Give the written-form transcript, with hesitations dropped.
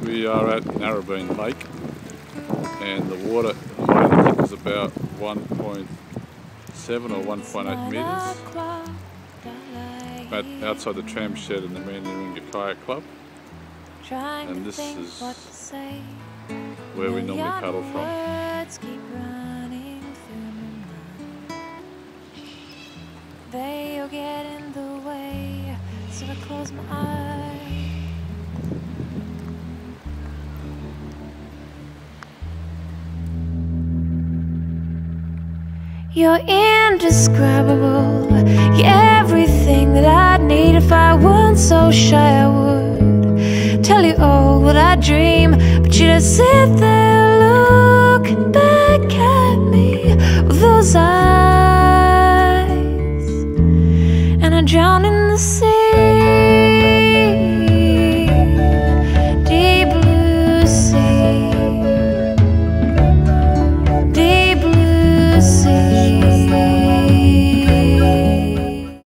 We are at Narrabeen Lake, and the water at the moment is about 1.7 or 1.8 metres. Outside the tram shed in the Warringah Kayak Club, and this is where we normally paddle from. They'll get in the way, so I close my eyes. You're indescribable, you're everything that I'd need. If I weren't so shy I would tell you all what I dream, but you just sit there looking back at me with those eyes, and I drown in the sea.